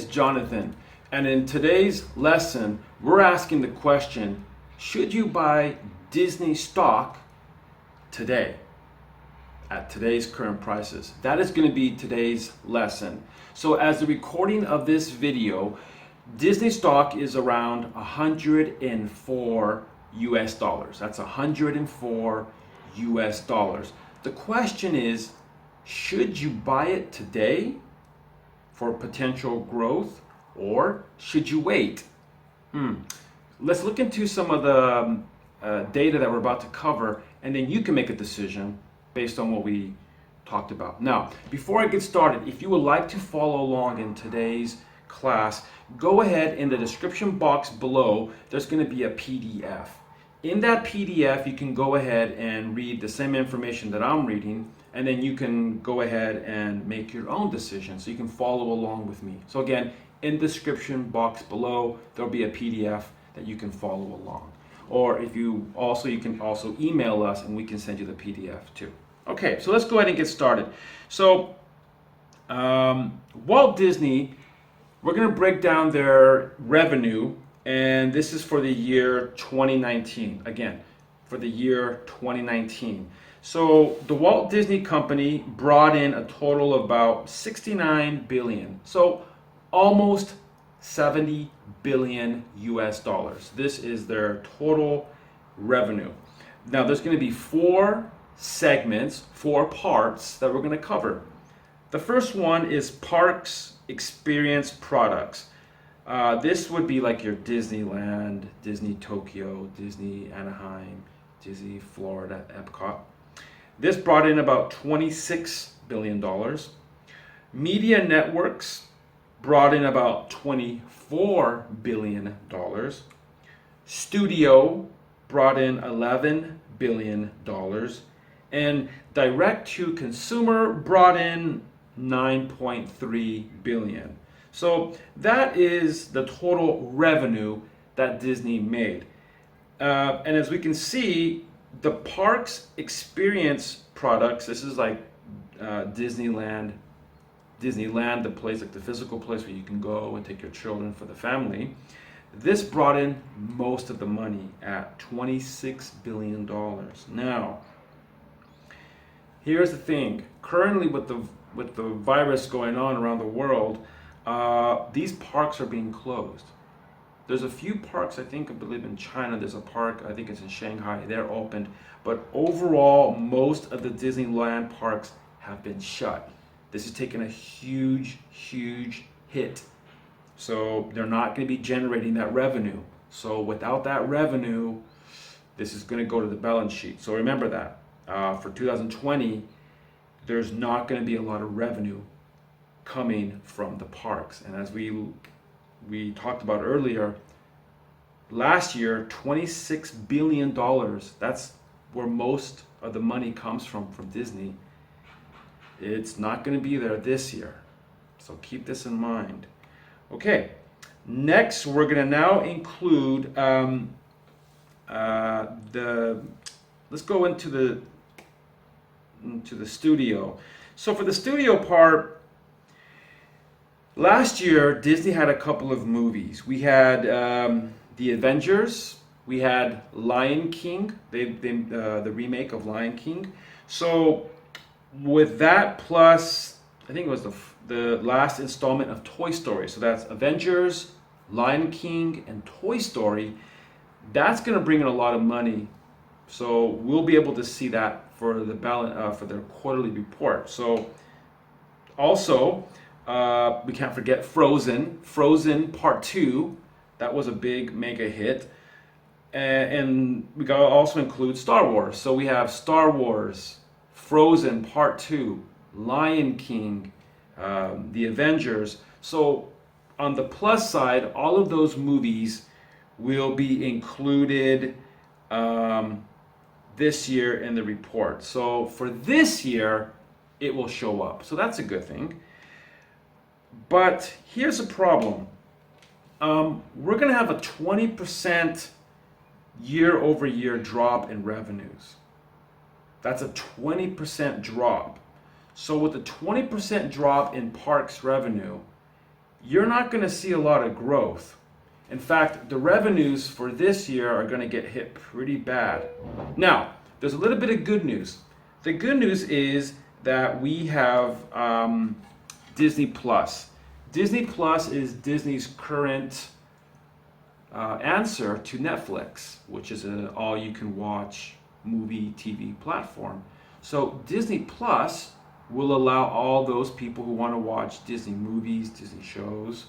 Jonathan, and in today's lesson, we're asking the question, should you buy Disney stock today at today's current prices? That is going to be today's lesson. So as the recording of this video, Disney stock is around 104 US dollars. That's 104 US dollars. The question is, should you buy it today for potential growth, or should you wait? Let's look into some of the data that we're about to cover, and then you can make a decision based on what we talked about. Now, before I get started, if you would like to follow along in today's class, go ahead in the description box below. There's going to be a PDF. In that PDF, you can go ahead and read the same information that I'm reading, and then you can go ahead and make your own decision so you can follow along with me. So again, in the description box below, there'll be a PDF that you can follow along. Or if you can also email us and we can send you the PDF too. Okay, so let's go ahead and get started. So Walt Disney, we're going to break down their revenue, and this is for the year 2019. Again, for the year 2019. So the Walt Disney Company brought in a total of about 69 billion. So almost 70 billion US dollars. This is their total revenue. Now there's going to be four segments, four parts that we're going to cover. The first one is Parks Experience Products. This would be like your Disneyland, Disney Tokyo, Disney Anaheim, Disney Florida, Epcot. This brought in about $26 billion. Media Networks brought in about $24 billion. Studio brought in $11 billion. And Direct to Consumer brought in $9.3 billion. So that is the total revenue that Disney made. And as we can see, the Parks Experience Products, this is like Disneyland, the place, like the physical place where you can go and take your children for the family. This brought in most of the money at $26 billion. Now, here's the thing. Currently with the virus going on around the world, these parks are being closed. There's a few parks, I believe in China, there's a park, I think it's in Shanghai, they're opened. But overall, most of the Disneyland parks have been shut. This has taken a huge, huge hit. So they're not going to be generating that revenue. So without that revenue, this is going to go to the balance sheet. So remember that. For 2020, there's not going to be a lot of revenue coming from the parks. And as we talked about earlier, last year, $26 billion, that's where most of the money comes from Disney. It's not going to be there this year. So keep this in mind. Okay, next we're going to now include let's go into the studio. So for the studio part, last year Disney had a couple of movies. We had The Avengers, we had Lion King, the remake of Lion King. So with that, plus I think it was the last installment of Toy Story. So that's Avengers, Lion King, and Toy Story. That's going to bring in a lot of money. So we'll be able to see that for the balance for their quarterly report. So also we can't forget Frozen Part 2. That was a big mega hit. And we got to also include Star Wars. So we have Star Wars, Frozen Part 2, Lion King, The Avengers. So on the plus side, all of those movies will be included this year in the report. So for this year, it will show up. So that's a good thing. But here's a problem. We're going to have a 20% year over year drop in revenues. That's a 20% drop. So with a 20% drop in parks revenue, you're not going to see a lot of growth. In fact, the revenues for this year are going to get hit pretty bad. Now, there's a little bit of good news. The good news is that we have Disney Plus. Disney Plus is Disney's current answer to Netflix, which is an all-you-can-watch movie TV platform. So Disney Plus will allow all those people who want to watch Disney movies, Disney shows,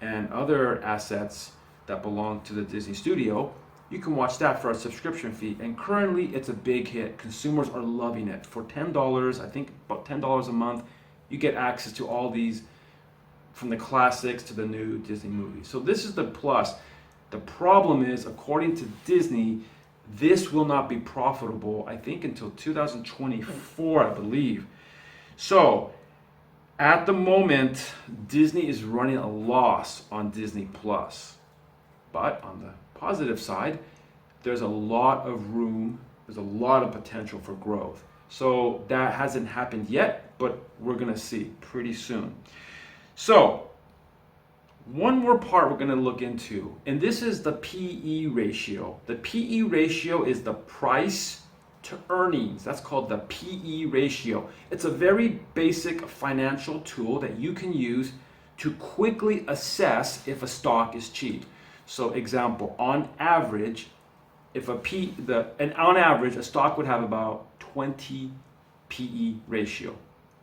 and other assets that belong to the Disney studio. You can watch that for a subscription fee, and currently it's a big hit. Consumers are loving it. For $10, I think about $10 a month, you get access to all these, from the classics to the new Disney movies. So this is the plus. The problem is, according to Disney, this will not be profitable, I think, until 2024, I believe. So, at the moment, Disney is running a loss on Disney Plus. But on the positive side, there's a lot of room, there's a lot of potential for growth. So that hasn't happened yet, but we're gonna see pretty soon. So, one more part we're gonna look into, and this is the PE ratio. The PE ratio is the price to earnings. That's called the PE ratio. It's a very basic financial tool that you can use to quickly assess if a stock is cheap. So example, on average, on average, a stock would have about 20 PE ratio.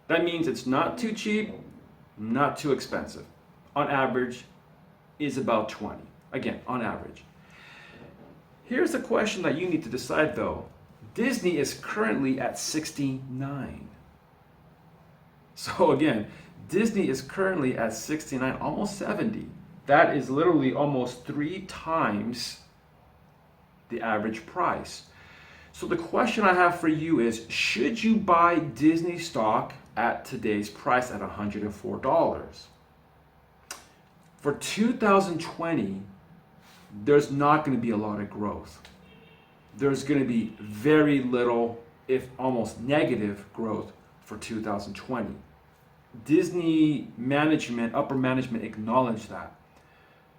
That means it's not too cheap, not too expensive. On average is about 20. Again, on average. Here's the question that you need to decide though. Disney is currently at 69. So again, Disney is currently at 69, almost 70. That is literally almost 3 times the average price. So the question I have for you is, should you buy Disney stock at today's price at $104? For 2020, there's not going to be a lot of growth. There's going to be very little, if almost negative, growth for 2020. Disney management, upper management, acknowledged that.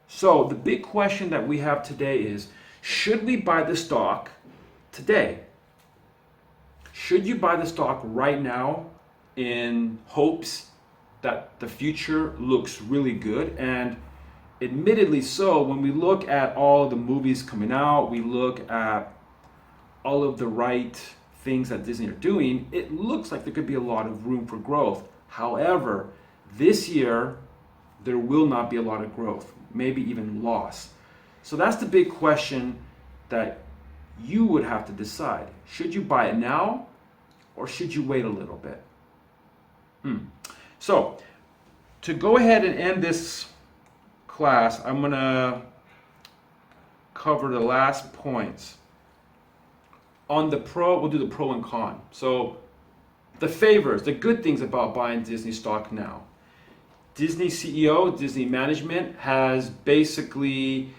So the big question that we have today is, should we buy the stock today? Should you buy the stock right now in hopes that the future looks really good? And admittedly so, when we look at all the movies coming out, we look at all of the right things that Disney are doing, it looks like there could be a lot of room for growth. However, this year, there will not be a lot of growth, maybe even loss. So that's the big question that you would have to decide. Should you buy it now, or should you wait a little bit? So, to go ahead and end this class, I'm going to cover the last points. On the pro, we'll do the pro and con. So, the favors, the good things about buying Disney stock now. Disney CEO, Disney management has basically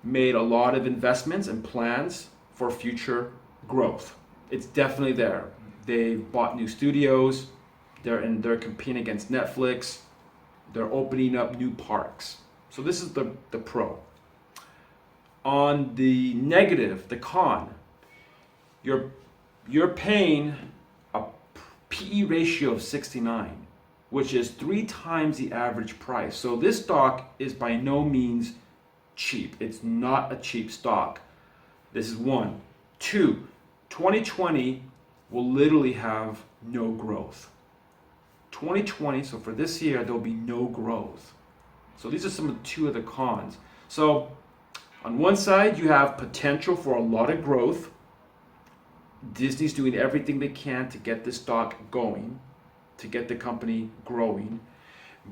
made a lot of investments and plans for future growth. It's definitely there. They've bought new studios. They're competing against Netflix. They're opening up new parks. So this is the pro. On the negative, the con, you're paying a PE ratio of 69, which is 3 times the average price. So this stock is by no means cheap. It's not a cheap stock. This is 1. 2, 2020 will literally have no growth. 2020, so for this year, there'll be no growth. So these are some of 2 of the cons. So on one side, you have potential for a lot of growth. Disney's doing everything they can to get this stock going, to get the company growing.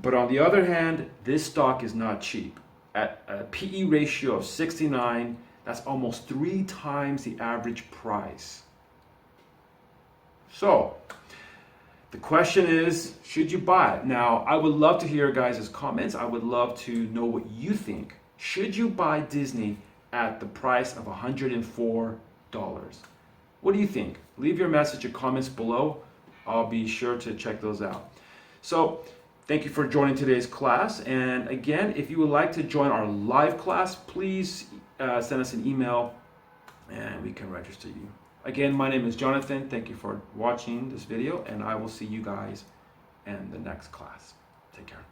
But on the other hand, this stock is not cheap. At a PE ratio of 69, that's almost 3 times the average price. So, the question is, should you buy it? Now, I would love to hear your guys' comments. I would love to know what you think. Should you buy Disney at the price of $104? What do you think? Leave your message or comments below. I'll be sure to check those out. So, Thank you for joining today's class. And again, if you would like to join our live class, please send us an email and we can register you. Again, my name is Jonathan. Thank you for watching this video, and I will see you guys in the next class. Take care.